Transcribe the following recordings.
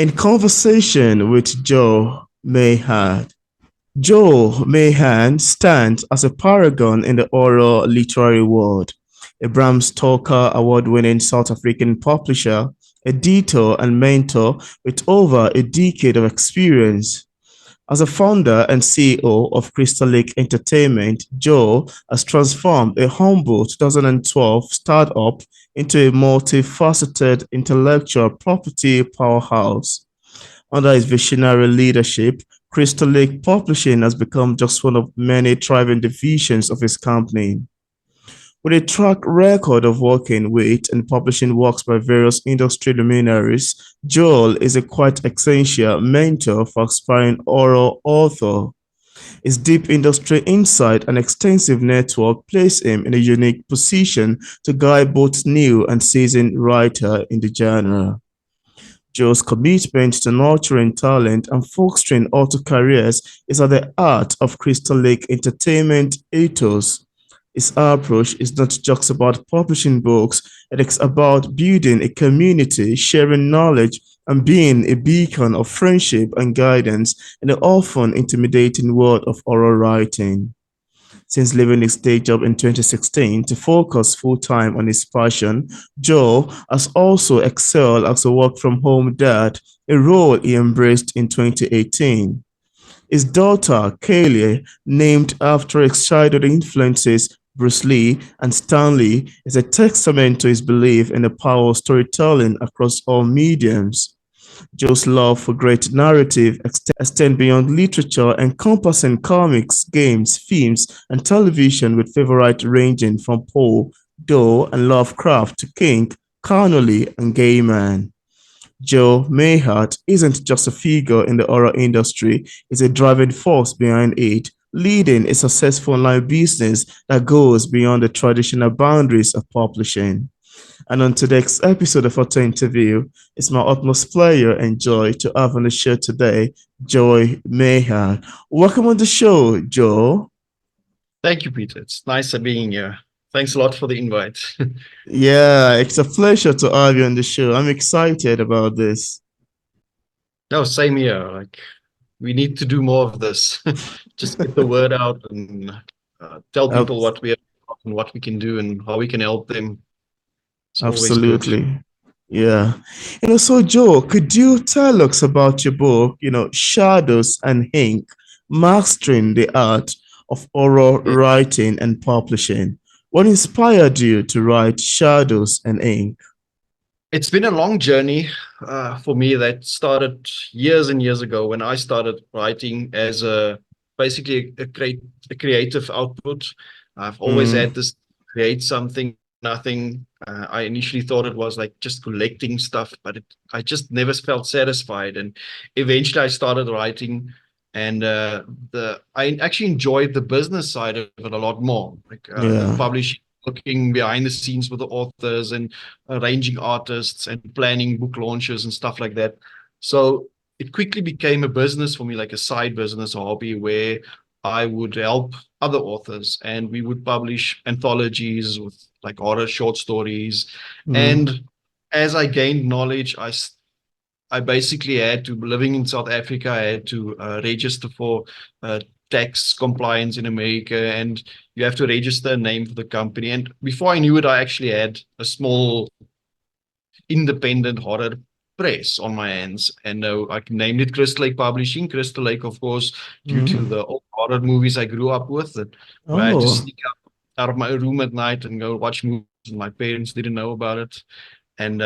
In conversation with Joe Mynhardt. Joe Mynhardt stands as a paragon in the oral literary world, a Bram Stoker award-winning South African publisher, editor, and mentor with over a decade of experience. As a founder and CEO of Crystal Lake Entertainment, Joe has transformed a humble 2012 startup into a multifaceted intellectual property powerhouse. Under his visionary leadership, Crystal Lake Publishing has become just one of many thriving divisions of his company. With a track record of working with and publishing works by various industry luminaries, Joel is a quite essential mentor for aspiring oral author. His deep industry insight and extensive network place him in a unique position to guide both new and seasoned writers in the genre. Joe's commitment to nurturing talent and fostering author careers is at the heart of Crystal Lake Entertainment ethos. His approach is not just about publishing books, it is about building a community, sharing knowledge, and being a beacon of friendship and guidance in the often intimidating world of oral writing. Since leaving his day job in 2016 to focus full-time on his passion, Joe has also excelled as a work-from-home dad, a role he embraced in 2018. His daughter, Kaylee, named after his childhood influences Bruce Lee and Stan Lee, is a testament to his belief in the power of storytelling across all mediums. Joe's love for great narrative extends beyond literature, encompassing comics, games, films, and television, with favorites ranging from Poe, Doe, and Lovecraft to King, Connolly, and Gaiman. Joe Mynhardt isn't just a figure in the horror industry, he's a driving force behind it, leading a successful online business that goes beyond the traditional boundaries of publishing. And on today's episode of our interview, it's my utmost pleasure and joy to have on the show today, Joy Mynhardt. Welcome on the show, Joe. Thank you, Peter. It's nice being here. Thanks a lot for the invite. Yeah, it's a pleasure to have you on the show. I'm excited about this. No, same here. Like, we need to do more of this. Just get the word out and tell Ab- people what we are and what we can do and how we can help them. It's always good. Absolutely. Yeah. So Joe, could you tell us about your book, Shadows and Ink, Mastering the Art of Oral Yeah. Writing and Publishing? What inspired you to write Shadows and Ink? It's been a long journey for me that started years and years ago when I started writing as basically a creative output. I've always Mm, had this create something, nothing. I initially thought it was like just collecting stuff, but I just never felt satisfied. And eventually I started writing, and I actually enjoyed the business side of it a lot more, like the yeah. publishing, looking behind the scenes with the authors and arranging artists and planning book launches and stuff like that. So it quickly became a business for me, like a side business, a hobby where I would help other authors and we would publish anthologies with like horror short stories. Mm, And as I gained knowledge, I basically had to, living in South Africa, I had to register for tax compliance in America, and you have to register a name for the company. And before I knew it, I actually had a small independent horror press on my hands, and I named it Crystal Lake Publishing. Crystal Lake, of course, due to mm. the old horror movies I grew up with, and where I had to Oh, sneak out of my room at night and go watch movies, and my parents didn't know about it. And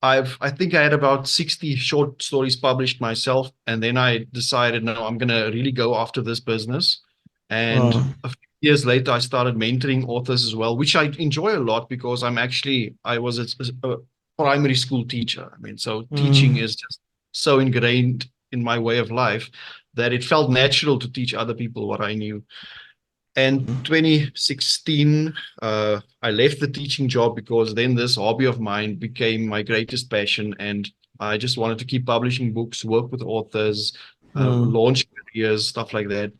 I think I had about 60 short stories published myself, and then I decided, no, I'm gonna really go after this business. And wow. a few years later, I started mentoring authors as well, which I enjoy a lot because I was a primary school teacher. I mean, so teaching Mm, is just so ingrained in my way of life that it felt natural to teach other people what I knew. And 2016, I left the teaching job because then this hobby of mine became my greatest passion. And I just wanted to keep publishing books, work with authors, mm, launch careers, stuff like that.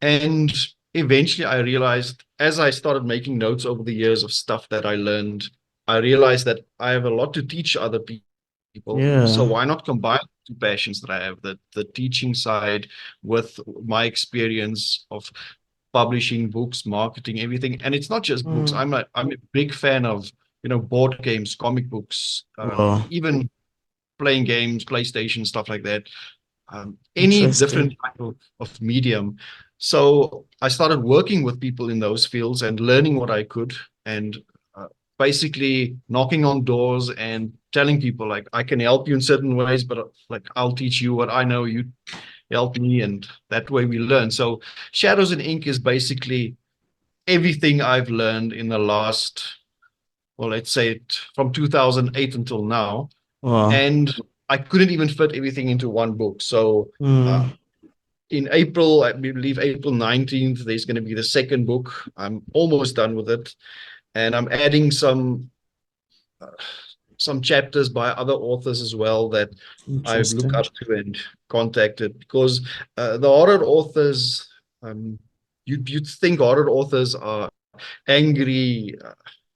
And eventually I realized, as I started making notes over the years of stuff that I learned, I realized that I have a lot to teach other people people. So Yeah. why not combine two passions that I have, the teaching side with my experience of publishing books, marketing, everything. And it's not just books. Mm. I'm a big fan of, board games, comic books, Wow. even playing games, PlayStation, stuff like that. Any different Interesting. type of medium. So I started working with people in those fields and learning what I could, and basically knocking on doors and telling people like I can help you in certain ways, but like I'll teach you what I know, you help me, and that way we learn. So Shadows and Ink is basically everything I've learned in the last, well, let's say from 2008 until now, Wow. and I couldn't even fit everything into one book. So uh, Mm. in April, I believe April 19th, there's going to be the second book. I'm almost done with it, and I'm adding uh, some chapters by other authors as well that I look Interesting. up to and contacted, because the horror authors, you'd think horror authors are angry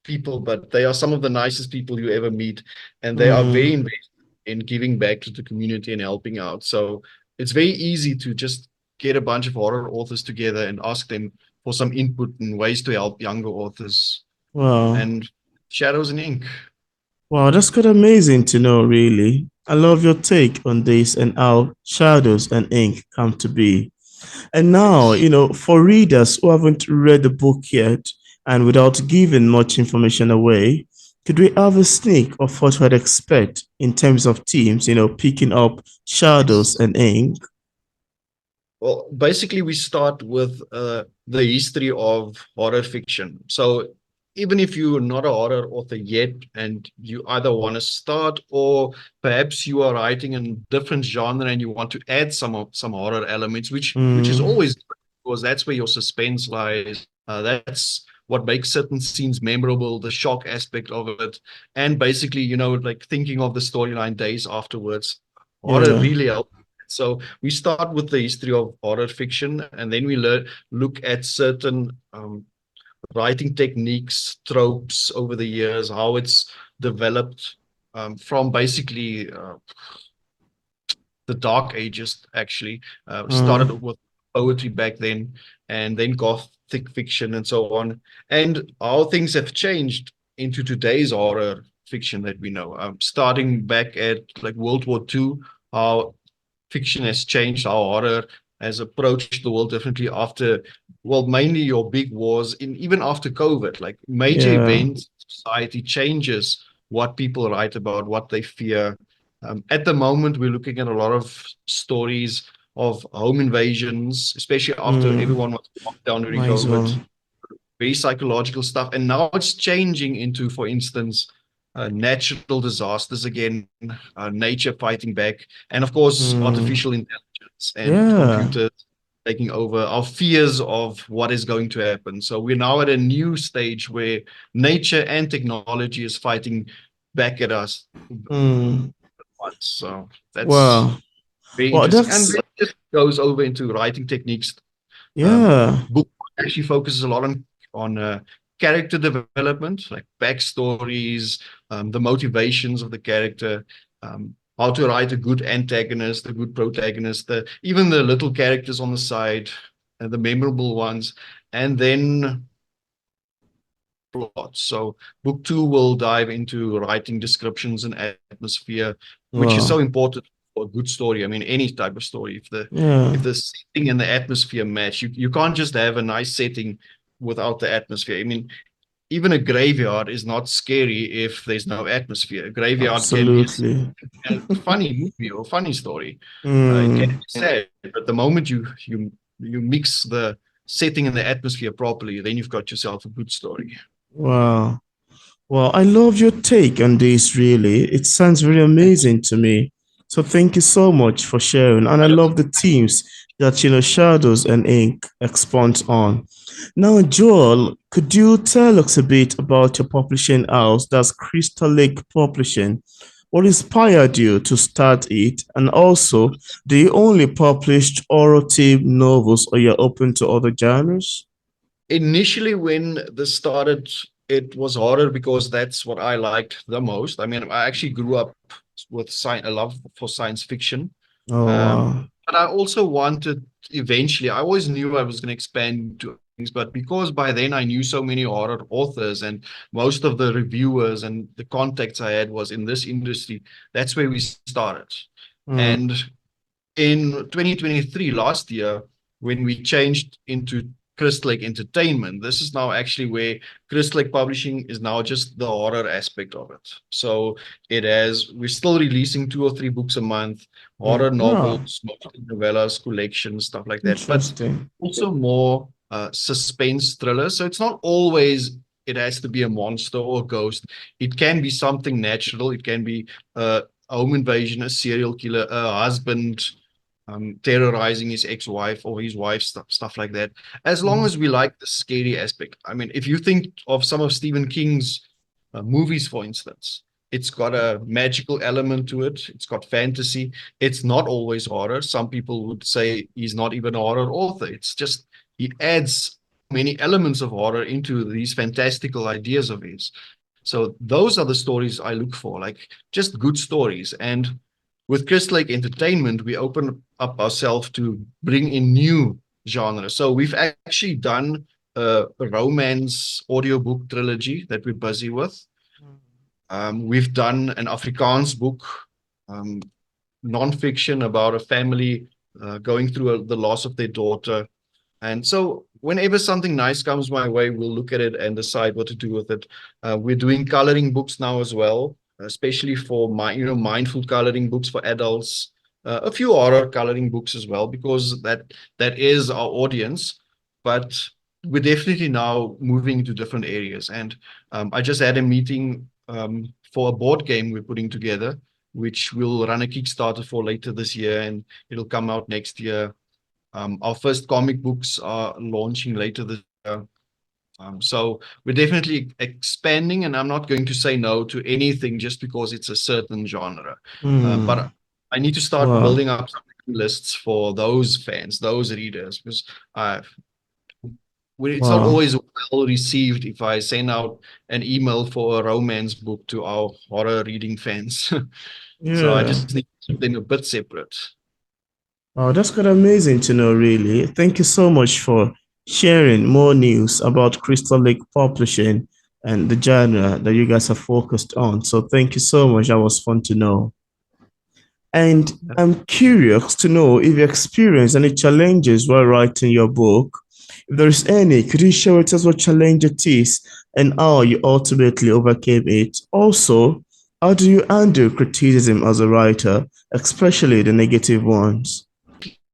people, but they are some of the nicest people you ever meet, and they are very Mm. invested in giving back to the community and helping out. So it's very easy to just get a bunch of horror authors together and ask them for some input and ways to help younger authors. Wow. And Shadows and Ink. Wow, that's quite amazing to know, really. I love your take on this and how shadows and ink come to be. And now, Yes. for readers who haven't read the book yet and without giving much information away, could we have a sneak of what we'd expect in terms of themes, picking up shadows Yes. and ink? Well, basically, we start with the history of horror fiction. So, even if you're not a horror author yet, and you either want to start, or perhaps you are writing in a different genre and you want to add some horror elements, which is Mm, always good, because that's where your suspense lies. That's what makes certain scenes memorable, the shock aspect of it, and basically, like thinking of the storyline days afterwards. Horror yeah. really helps. So we start with the history of horror fiction, and then we look at certain writing techniques, tropes over the years, how it's developed from basically the Dark Ages, actually. Started Mm, with poetry back then, and then Gothic fiction and so on, and how things have changed into today's horror fiction that we know. Starting back at like World War II, how fiction has changed, how horror has approached the world differently after, well, mainly your big wars, even after COVID, like major yeah. events, society changes what people write about, what they fear. At the moment, we're looking at a lot of stories of home invasions, especially after Mm, everyone was locked down during nice COVID, one. very psychological stuff. And now it's changing into, for instance, natural disasters again, nature fighting back, and of course, Mm, artificial intelligence and yeah. computers taking over, our fears of what is going to happen. So we're now at a new stage where nature and technology is fighting back at us Mm, once. So that's wow. very Well, interesting. And that's, that just goes over into writing techniques. yeah. Book actually focuses a lot on character development, like backstories, the motivations of the character, how to write a good antagonist, a good protagonist, even the little characters on the side, the memorable ones, and then plot. So book two will dive into writing descriptions and atmosphere, which is so Wow. important for a good story. I mean, any type of story. If Yeah. the setting and the atmosphere match, you can't just have a nice setting without the atmosphere. I mean, even a graveyard is not scary if there's no atmosphere. A graveyard can be Absolutely. a funny movie or funny story. It can Mm, be sad, but the moment you mix the setting and the atmosphere properly, then you've got yourself a good story. wow. Well, I love your take on this, really. It sounds really amazing to me. So thank you so much for sharing. And I love the themes that, Shadows and Ink expound on. Now, Joel, could you tell us a bit about your publishing house, that's Crystal Lake Publishing? What inspired you to start it? And also, do you only publish horror themed novels or you're open to other genres? Initially, when this started, it was horror because that's what I liked the most. I mean, I actually grew up with a love for science fiction. Oh, wow. But I also wanted eventually, I always knew I was going to expand to things, but because by then I knew so many horror authors and most of the reviewers and the contacts I had was in this industry, that's where we started. Mm, And in 2023, last year, when we changed into Crystal Lake Entertainment, this is now actually where Crystal Lake Publishing is now just the horror aspect of it. So we're still releasing 2 or 3 books a month, horror wow. novels, mostly novellas, collections, stuff like that, but Interesting. also more suspense thrillers. So it's not always it has to be a monster or a ghost. It can be something natural. It can be a home invasion, a serial killer, a husband terrorizing his ex-wife or his wife, stuff like that. As long Mm, as we like the scary aspect. I mean, if you think of some of Stephen King's movies, for instance, it's got a magical element to it. It's got fantasy. It's not always horror. Some people would say he's not even a horror author. It's just he adds many elements of horror into these fantastical ideas of his. So those are the stories I look for, like just good stories. And with Crystal Lake Entertainment, we open up ourselves to bring in new genres. So we've actually done a romance audiobook trilogy that we're busy with. We've done an Afrikaans book, um, nonfiction about a family going through the loss of their daughter. And so whenever something nice comes my way, we'll look at it and decide what to do with it. We're doing coloring books now as well, especially for mindful coloring books for adults. A few horror coloring books as well, because that is our audience. But we're definitely now moving to different areas. And I just had a meeting for a board game we're putting together, which we'll run a Kickstarter for later this year, and it'll come out next year. Our first comic books are launching later this year. So we're definitely expanding, and I'm not going to say no to anything just because it's a certain genre. But mm, I need to start wow. building up some lists for those fans, those readers, because uh, it's not Wow. always well received if I send out an email for a romance book to our horror reading fans. So I Yeah. just need something a bit separate. Wow, that's quite amazing to know, really. Thank you so much for sharing more news about Crystal Lake Publishing and the genre that you guys are focused on. So thank you so much. That was fun to know. And I'm curious to know if you experienced any challenges while writing your book. If there is any, could you share with us what challenge it is and how you ultimately overcame it? Also, how do you handle criticism as a writer, especially the negative ones?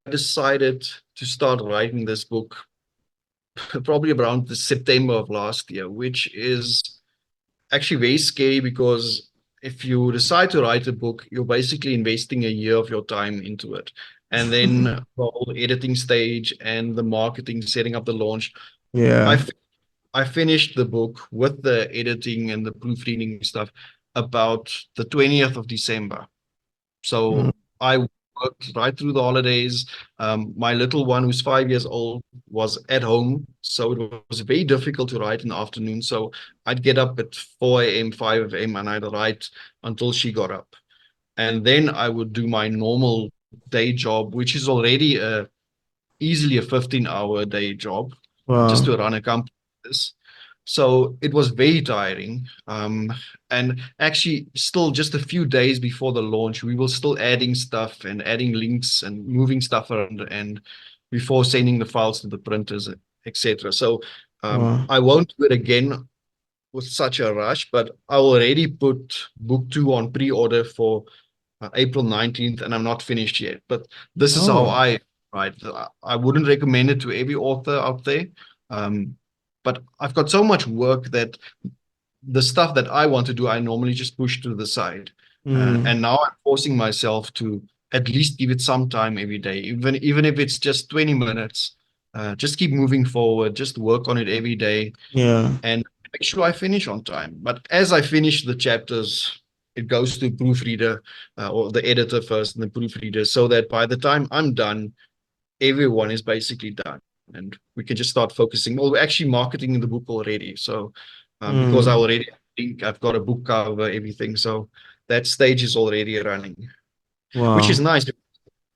I decided to start writing this book probably around the September of last year, which is actually very scary because if you decide to write a book, you're basically investing a year of your time into it. And then the whole editing stage and the marketing, setting up the launch. I, Yeah. f- I finished the book with the editing and the proofreading stuff about the 20th of December. Mm, So I worked right through the holidays. My little one, who's 5 years old, was at home. So it was very difficult to write in the afternoon. So I'd get up at 4 a.m., 5 a.m., and I'd write until she got up. And then I would do my normal day job, which is already easily a 15-hour day job just wow. to run a company. So it was very tiring. And actually, still just a few days before the launch, we were still adding stuff and adding links and moving stuff around and before sending the files to the printers, etc. So Wow. I won't do it again with such a rush, but I already put book 2 on pre-order for April 19th, and I'm not finished yet. But this is how Oh. I write. I wouldn't recommend it to every author out there. Um, but I've got so much work that the stuff that I want to do, I normally just push to the side. Mm, And now I'm forcing myself to at least give it some time every day, even if it's just 20 minutes. Just keep moving forward, just work on it every day yeah. and make sure I finish on time. But as I finish the chapters, it goes to proofreader or the editor first and the proofreader, so that by the time I'm done, everyone is basically done. And we can just start focusing. Well, we're actually marketing the book already. So because I Mm, already think I've got a book cover, everything. So that stage is already running, which is Wow. nice.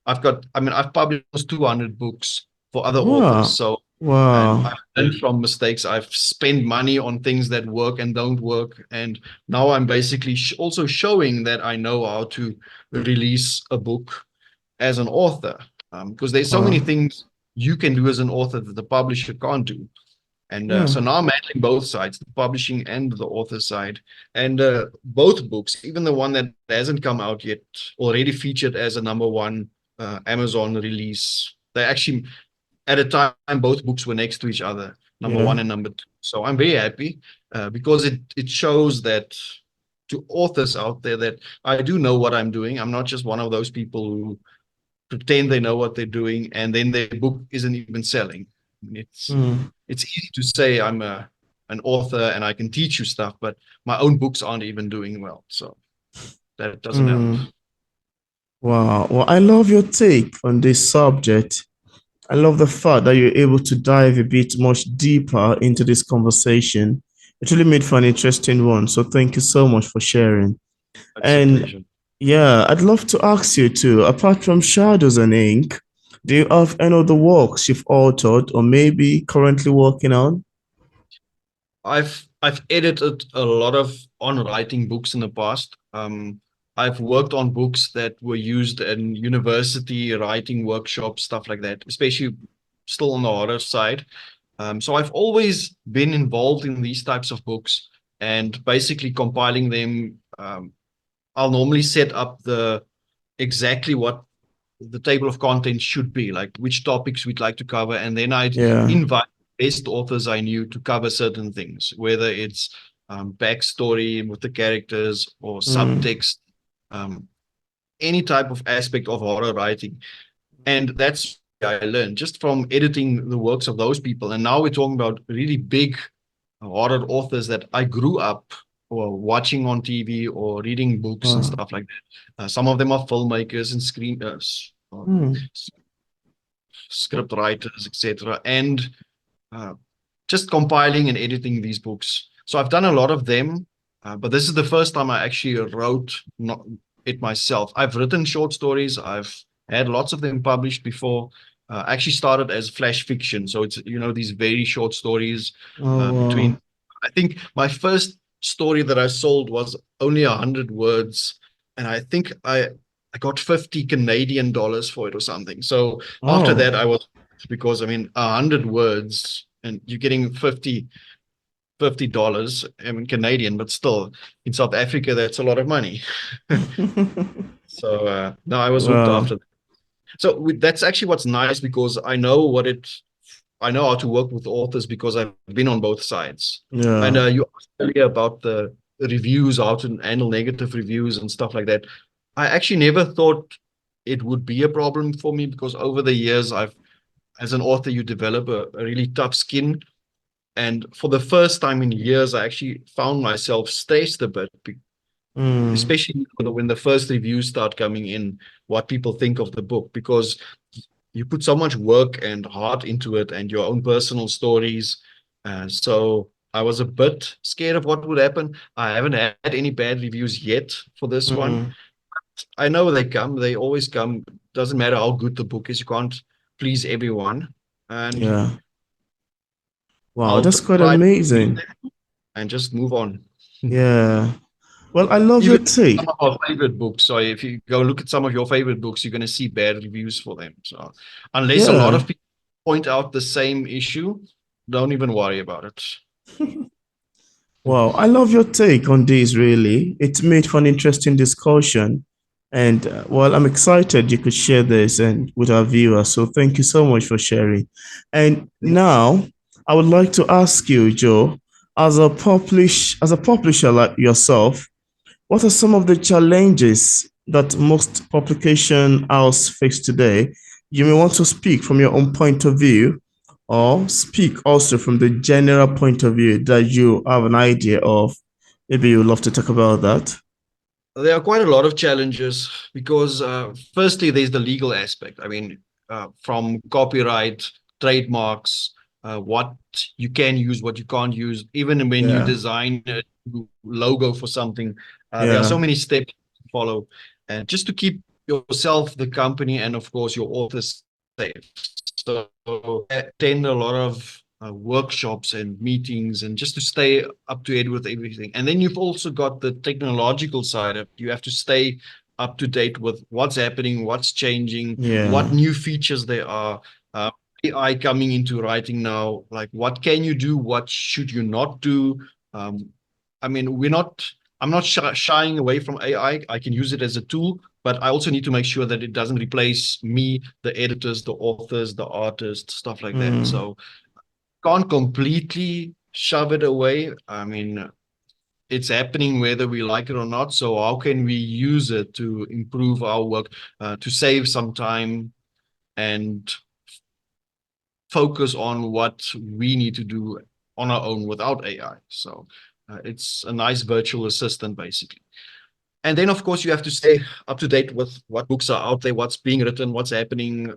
I've published almost 200 books for other authors. Wow. So, and Wow. I've learned from mistakes. I've spent money on things that work and don't work. And now I'm basically also showing that I know how to release a book as an author. Because there's so many Wow. things you can do as an author that the publisher can't do. And Yeah. so now I'm handling both sides, the publishing and the author side. And both books, even the one that hasn't come out yet, already featured as a #1 Amazon release. They actually, at a time, both books were next to each other, #1 Yeah. and #2. So I'm very happy because it shows that to authors out there that I do know what I'm doing. I'm not just one of those people who pretend they know what they're doing and then their book isn't even selling. Mm. It's easy to say I'm an author and I can teach you stuff, but my own books aren't even doing well. So that doesn't help. Mm. Wow. Well, I love your take on this subject. I love the fact that you're able to dive a bit much deeper into this conversation. It really made for an interesting one. So thank you so much for sharing. It's a And pleasure. yeah, I'd love to ask you too, apart from Shadows and Ink, do you have any other works you've authored or maybe currently working on? I've edited a lot of on writing books in the past. I've worked on books that were used in university writing workshops, stuff like that, especially still on the horror side. So I've always been involved in these types of books and basically compiling them. I'll normally set up the exactly what the table of contents should be, like which topics we'd like to cover, and then I'd Yeah. invite best authors I knew to cover certain things, whether it's backstory with the characters or Mm. subtext, um, any type of aspect of horror writing. And that's what I learned just from editing the works of those people. And now we're talking about really big horror authors that I grew up or watching on TV or reading books and Wow. stuff like that. Some of them are filmmakers and Mm. script writers, etc. And uh, just compiling and editing these books. So I've done a lot of them, but this is the first time I actually wrote it myself. I've written short stories. I've had lots of them published before. Actually started as flash fiction, so it's these very short stories Oh, between. wow. I think my first story that I sold was only 100 words, and I think I got 50 Canadian dollars for it or something. So after that, Oh. I was because I mean 100 words and you're getting $50, I mean Canadian, but still in South Africa that's a lot of money. So no, I was hooked Wow. after that. So that's actually what's nice because I know how to work with authors because I've been on both sides. And Yeah. you asked earlier about the reviews, how to handle negative reviews and stuff like that. I actually never thought it would be a problem for me because over the years as an author, you develop a really tough skin. And for the first time in years, I actually found myself stressed a bit, Mm. especially when the first reviews start coming in, what people think of the book, because you put so much work and heart into it and your own personal stories. So I was a bit scared of what would happen. I haven't had any bad reviews yet for this one. Mm. I know they always come. Doesn't matter how good the book is, you can't please everyone. And Yeah. Wow, I'll that's quite try to read amazing. them and just move on. Yeah. Well, I love your Even some take. of our favorite books. So if you go look at some of your favorite books, you're going to see bad reviews for them. So unless a lot Yeah. of people point out the same issue, don't even worry about it. Wow, I love your take on this, really. It's made for an interesting discussion. And well, I'm excited you could share this and with our viewers. So thank you so much for sharing. And now I would like to ask you, Joe, as a publisher like yourself, what are some of the challenges that most publication houses face today? You may want to speak from your own point of view or speak also from the general point of view that you have an idea of. Maybe you would love to talk about that. There are quite a lot of challenges because, firstly, there's the legal aspect. I mean, from copyright, trademarks. what you can use, what you can't use. Even when you design a logo for something, there are so many steps to follow, and just to keep yourself, the company, and of course your authors safe. So I attend a lot of workshops and meetings, and just to stay up to date with everything. And then you've also got the technological side of, you have to stay up to date with what's happening, what's changing, what new features there are. AI coming into writing now, like what can you do, what should you not do? I mean, I'm not shying away from AI. I can use it as a tool, but I also need to make sure that it doesn't replace me, the editors, the authors, the artists, stuff like that. So can't completely shove it away. I mean, it's happening whether we like it or not. So how can we use it to improve our work, to save some time and focus on what we need to do on our own without AI. So it's a nice virtual assistant, basically. And then, of course, you have to stay up to date with what books are out there, what's being written, what's happening,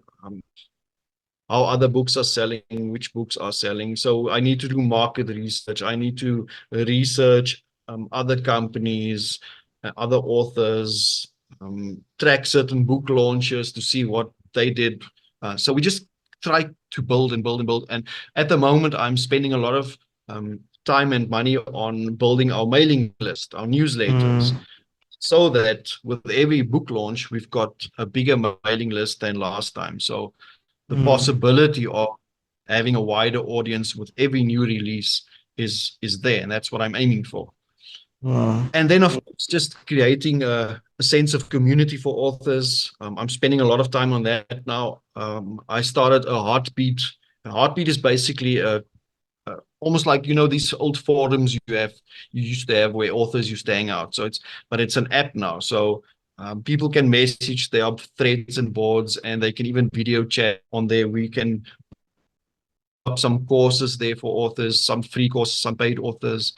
how other books are selling, which books are selling. So I need to do market research. I need to research other companies, other authors, track certain book launches to see what they did. So we just try to build and build and build. And at the moment, I'm spending a lot of time and money on building our mailing list, our newsletters, so that with every book launch, we've got a bigger mailing list than last time. So the possibility of having a wider audience with every new release is there, and that's what I'm aiming for. And then, of course, just creating a sense of community for authors. I'm spending a lot of time on that now. I started a Heartbeat. A Heartbeat is basically almost like, you know, these old forums you used to have where authors used to hang out. So it's an app now. So people can message, there are threads and boards, and they can even video chat on there. We can up some courses there for authors, some free courses, some paid authors.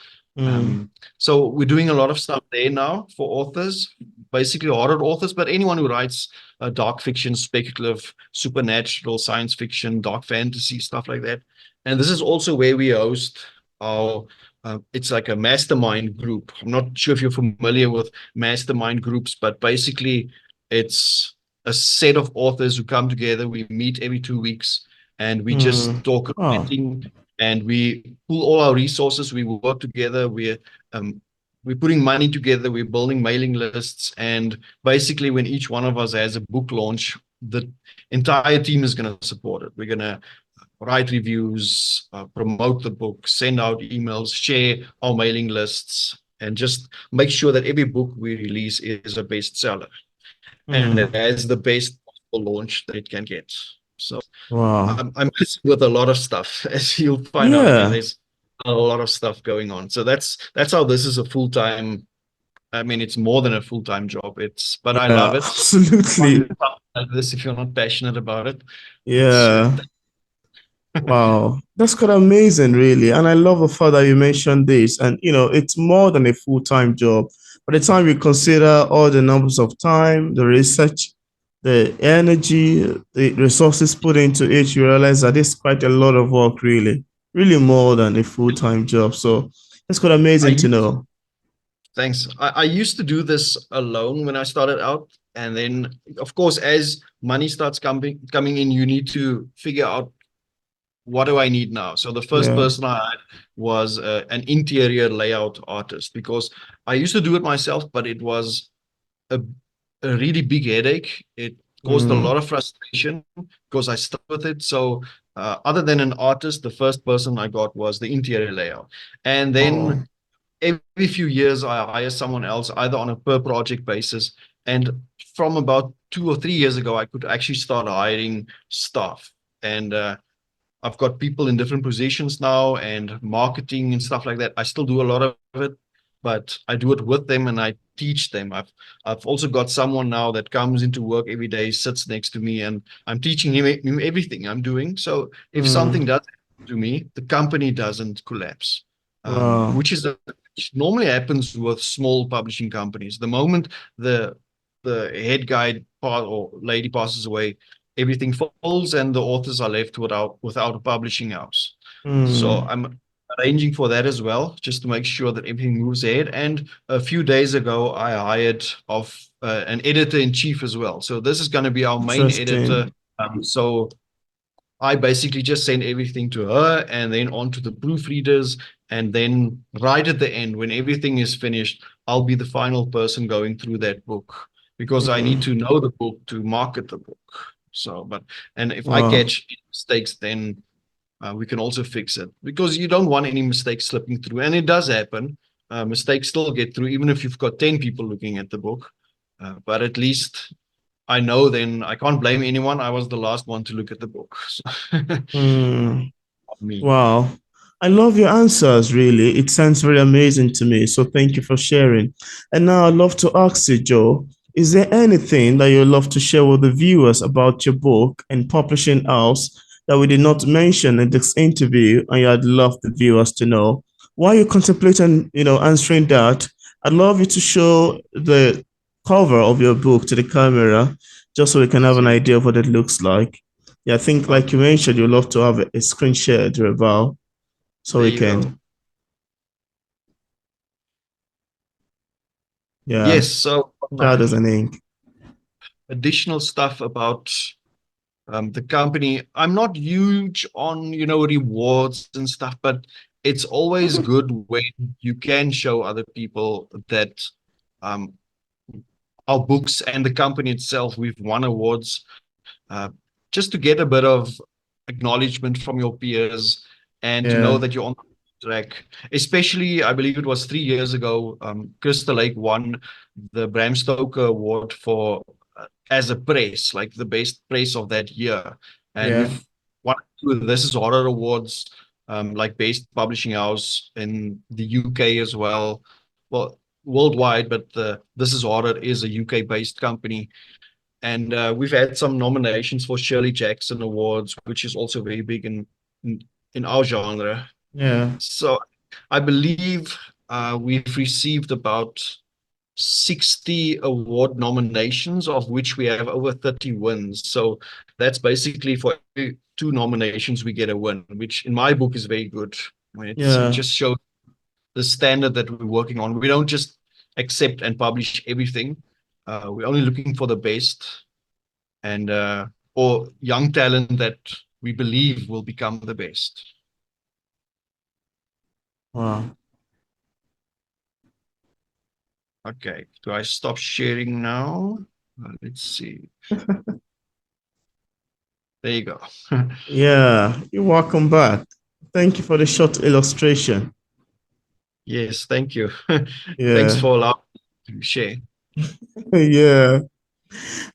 So we're doing a lot of stuff there now for authors, basically horror authors, but anyone who writes dark fiction, speculative, supernatural, science fiction, dark fantasy, stuff like that. And this is also where we host our, it's like a mastermind group. I'm not sure if you're familiar with mastermind groups, but basically it's a set of authors who come together. We meet every 2 weeks and we just talk writing, and we pool all our resources. We work together. We're putting money together. We're building mailing lists, and basically, when each one of us has a book launch, the entire team is going to support it. We're going to write reviews, promote the book, send out emails, share our mailing lists, and just make sure that every book we release is a bestseller and has the best possible launch that it can get. So I'm messing with a lot of stuff, as you'll find out. There's a lot of stuff going on. So that's how this is a full-time. I mean, it's more than a full-time job. But I love it. Absolutely. Like this, if you're not passionate about it. Yeah. Wow, that's quite amazing, really. And I love the fact that you mentioned this. And, you know, it's more than a full-time job. By the time you consider all the numbers of time, the research, the energy, the resources put into it, you realize that it's quite a lot of work, really. Really more than a full-time job. So that's quite amazing to know. Thanks. I used to do this alone when I started out. And then, of course, as money starts coming in, you need to figure out, what do I need now? So the first person I had was an interior layout artist, because I used to do it myself, but it was a really big headache. It caused a lot of frustration because I stuck with it. So other than an artist, the first person I got was the interior layout. And then every few years, I hire someone else, either on a per project basis. And from about 2 or 3 years ago, I could actually start hiring staff. And I've got people in different positions now, and marketing and stuff like that. I still do a lot of it, but I do it with them and I teach them. I've also got someone now that comes into work every day, sits next to me, and I'm teaching him everything I'm doing. So if something does happen to me, the company doesn't collapse, which normally happens with small publishing companies. The moment the head guy or lady passes away, everything falls and the authors are left without a publishing house. So Mm. I'm arranging for that as well, just to make sure that everything moves ahead. And a few days ago, I hired off an editor in chief as well. So this is going to be our main editor. Interesting. So I basically just send everything to her and then on to the proofreaders. And then right at the end, when everything is finished, I'll be the final person going through that book because I need to Mm. know the book to market the book. So, and if I Wow. catch mistakes, then we can also fix it because you don't want any mistakes slipping through. And it does happen. Mistakes still get through, even if you've got 10 people looking at the book. But at least I know then I can't blame anyone. I was the last one to look at the book. So, Mm. me. Wow. I love your answers, really. It sounds very amazing to me. So thank you for sharing. And now I'd love to ask you, Joe, is there anything that you'd love to share with the viewers about your book and publishing house that we did not mention in this interview and you'd love the viewers to know? While you're contemplating, answering that, I'd love you to show the cover of your book to the camera just so we can have an Yeah. idea of what it looks like. Yeah, I think like Okay. you mentioned, you love to have a screen share, Raval, so There we you go. can, yeah, Yes. So cloud as an ink. additional stuff about the company. I'm not huge on, rewards and stuff, but it's always good when you can show other people that um, our books and the company itself, we've won awards, just to get a bit of acknowledgement from your peers and to know Yeah, that you're on the track. Especially, I believe it was 3 years ago, Crystal Lake won the Bram Stoker Award for as a press, like the best press of that year. And yeah, we've won two This Is Horror Awards, like best publishing house in the UK as well. Well, worldwide, but This Is Horror is a UK based company. And we've had some nominations for Shirley Jackson Awards, which is also very big in our genre. yeah. So I believe we've received about 60 award nominations, of which we have over 30 wins. So that's basically for every two nominations, we get a win, which in my book is very good. I mean, it Yeah. just shows the standard that we're working on. We don't just accept and publish everything. We're only looking for the best and or young talent that we believe will become the best. Wow. Okay, do I stop sharing now? Let's see. There you go. Yeah, you're welcome back. Thank you for the short illustration. Yes, thank you. Thanks Yeah, for allowing me to share. yeah.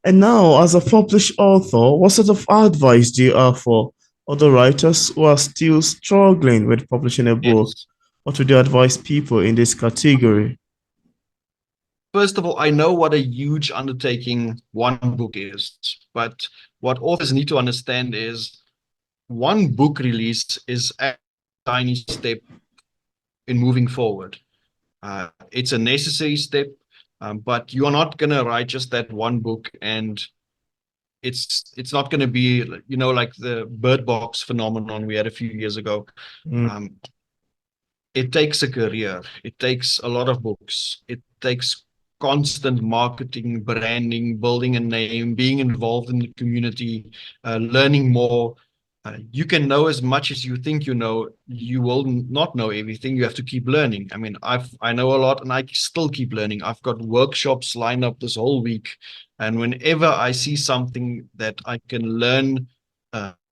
And now, as a published author, what sort of advice do you have for other writers who are still struggling with publishing a book? Yes. What would you advise people in this category? First of all, I know what a huge undertaking one book is, but what authors need to understand is one book release is a tiny step in moving forward. It's a necessary step, but you are not going to write just that one book, and it's not going to be, like the Bird Box phenomenon we had a few years ago. Mm, Um, it takes a career. It takes a lot of books. It takes constant marketing, branding, building a name, being involved in the community, learning more. You can know as much as you think you know. You will not know everything. You have to keep learning. I mean, I know a lot, and I still keep learning. I've got workshops lined up this whole week, and whenever I see something that I can learn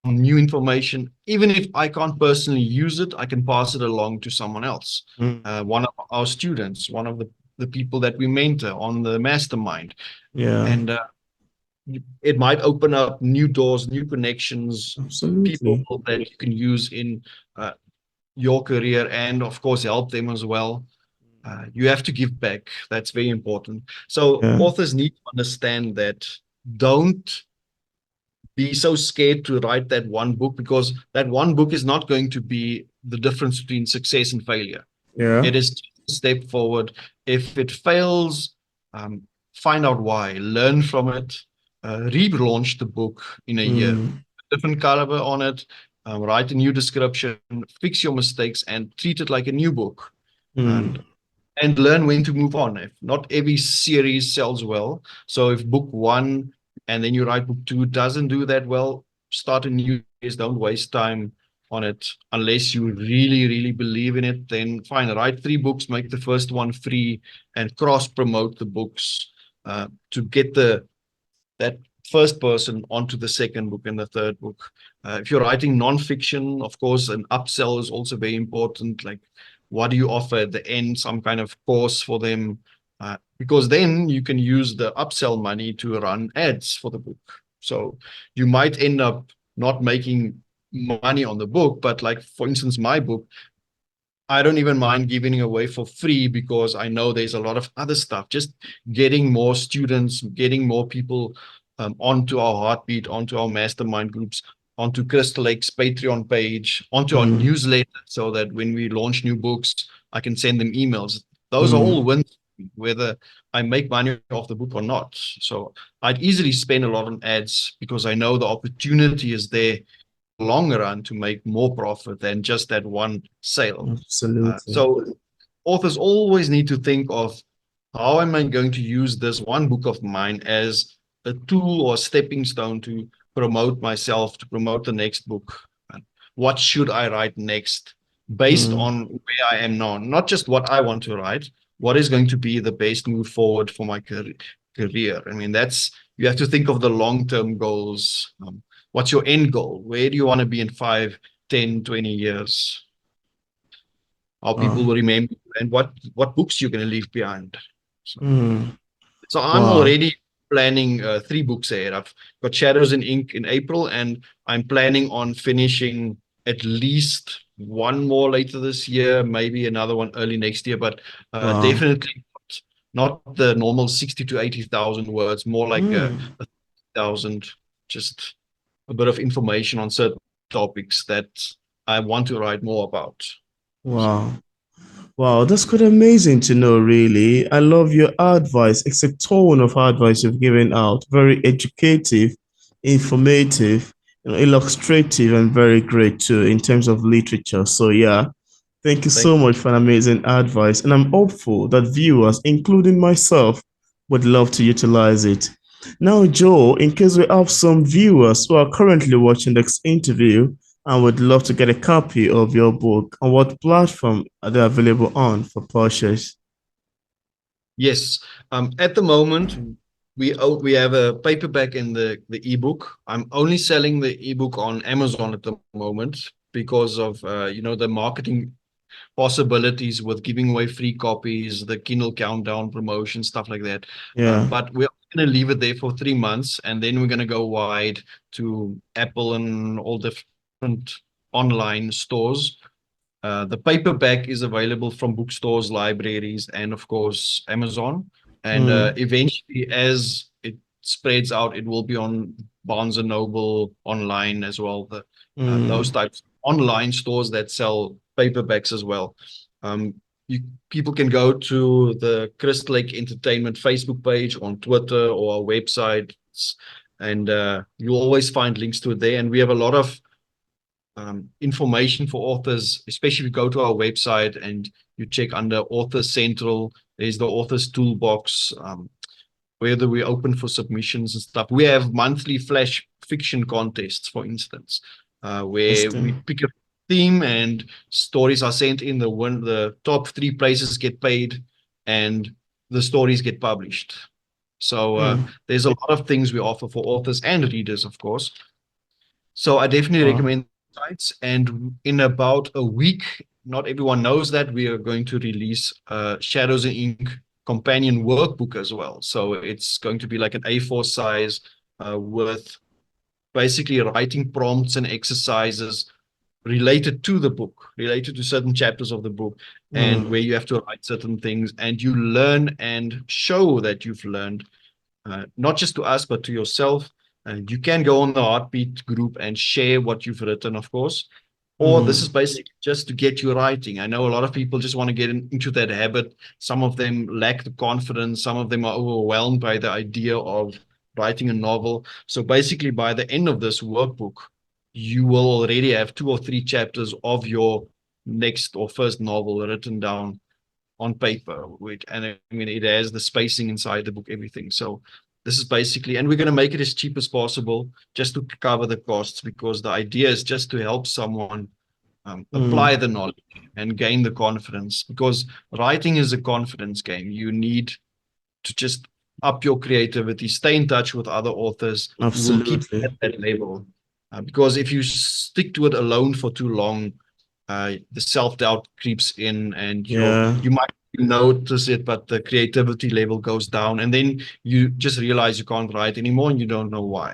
new information, even if I can't personally use it, I can pass it along to someone else. mm, One of our students, one of the people that we mentor on the mastermind. yeah, And it might open up new doors, new connections, people absolutely. that you can use in uh, your career and, of course, help them as well. You have to give back. That's very important. So Yeah, authors need to understand that. Don't be so scared to write that one book, because that one book is not going to be the difference between success and failure. yeah. It is just a step forward. If it fails, um, find out why, learn from it, relaunch the book in a year, Mm, different caliber on it. write a new description, fix your mistakes, and treat it like a new book. And Mm. learn when to move on. If not every series sells well. So if book one and then you write book two doesn't do that well, start a new series. Don't waste time on it unless you really, really believe in it. Then fine, write 3 books, make the first one free, and cross promote the books to get that first person onto the second book and the third book. If you're writing nonfiction, of course, an upsell is also very important. Like, what do you offer at the end? Some kind of course for them, because then you can use the upsell money to run ads for the book. So you might end up not making money on the book, but like for instance, my book, I don't even mind giving it away for free because I know there's a lot of other stuff. Just getting more students, getting more people onto our heartbeat, onto our mastermind groups, onto Crystal Lake's Patreon page, onto our Mm. newsletter, so that when we launch new books, I can send them emails. Those are all Mm. wins, whether I make money off the book or not. So I'd easily spend a lot on ads because I know the opportunity is there long run to make more profit than just that one sale. Absolutely. So authors always need to think of, how am I going to use this one book of mine as a tool or a stepping stone to promote myself, to promote the next book? And what should I write next based Mm. on where I am now? Not just what I want to write, what is going to be the best move forward for my career? I mean, you have to think of the long-term goals. What's your end goal? Where do you want to be in 5, 10, 20 years? How people Wow. will remember you, and what books you're going to leave behind. So, Mm. so I'm Wow. already planning 3 books ahead. I've got Shadows in Ink in April, and I'm planning on finishing at least one more later this year, maybe another one early next year, but Wow. definitely not the normal 60 to 80,000 words, more like Mm. a thousand, just a bit of information on certain topics that I want to write more about. So Wow. Wow, that's quite amazing to know, really. I love your advice. It's a tone of advice you've given out. Very educative, informative, illustrative, and very great too in terms of literature. So, yeah, thank you thank so much for an amazing advice. And I'm hopeful that viewers, including myself, would love to utilize it. Now, Joe, in case we have some viewers who are currently watching this interview, I would love to get a copy of your book. On what platform are they available on for purchase? Yes. At the moment, we have a paperback and the ebook. I'm only selling the ebook on Amazon at the moment because of the marketing possibilities with giving away free copies, the Kindle Countdown promotion, stuff like that. Yeah. But we're going to leave it there for 3 months, and then we're going to go wide to Apple and all different online stores. The paperback is available from bookstores, libraries, and of course, Amazon. And Mm. eventually, as it spreads out, it will be on Barnes and Noble online as well. Those Mm. types of online stores that sell paperbacks as well. Um, People can go to the Crystal Lake Entertainment Facebook page, on Twitter, or our website, and you'll always find links to it there. And we have a lot of information for authors, especially if you go to our website and you check under Author Central. There's the Author's Toolbox, whether we open for submissions and stuff. We have monthly flash fiction contests, for instance, where we Interesting. pick a theme and stories are sent in. The top 3 places get paid, and the stories get published. So Mm. there's a lot of things we offer for authors and readers, of course. So I definitely Wow. recommend sites. And in about a week, not everyone knows that we are going to release Shadows in Ink companion workbook as well. So it's going to be like an A4 size with basically writing prompts and exercises related to the book, related to certain chapters of the book, and Mm. where you have to write certain things, and you learn and show that you've learned, not just to us, but to yourself. And you can go on the Heartbeat group and share what you've written, of course. Or this is Mm. basically just to get you writing. I know a lot of people just want to get into that habit. Some of them lack the confidence. Some of them are overwhelmed by the idea of writing a novel. So basically, by the end of this workbook, you will already have 2 or 3 chapters of your next or first novel written down on paper, and I mean, it has the spacing inside the book, everything. So this is basically, and we're going to make it as cheap as possible just to cover the costs, because the idea is just to help someone apply the knowledge and gain the confidence, because writing is a confidence game. You need to just up your creativity, stay in touch with other authors who will keep Absolutely. at that level. Because if you stick to it alone for too long, the self-doubt creeps in, and Yeah. you might notice it, but the creativity level goes down, and then you just realize you can't write anymore and you don't know why.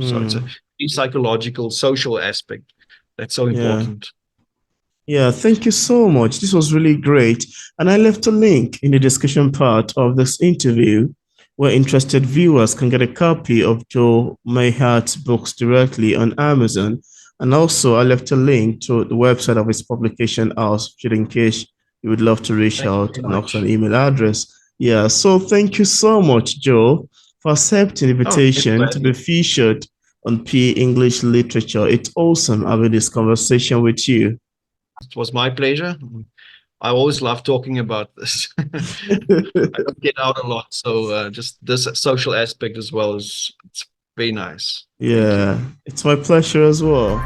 So it's a psychological, social aspect that's so Yeah. important. Yeah, thank you so much. This was really great. And I left a link in the discussion part of this interview where interested viewers can get a copy of Joe Mynhardt's books directly on Amazon. And also, I left a link to the website of his publication house, just in case you would love to reach Thank you out, very and also an much. email address. Yeah, so thank you so much, Joe, for accepting the Oh, thanks for invitation to having be me. featured on P English Literature. It's awesome having this conversation with you. It was my pleasure. I always love talking about this. I don't get out a lot, so just this social aspect as well is, it's very nice. Thank you. Yeah, it's my pleasure as well.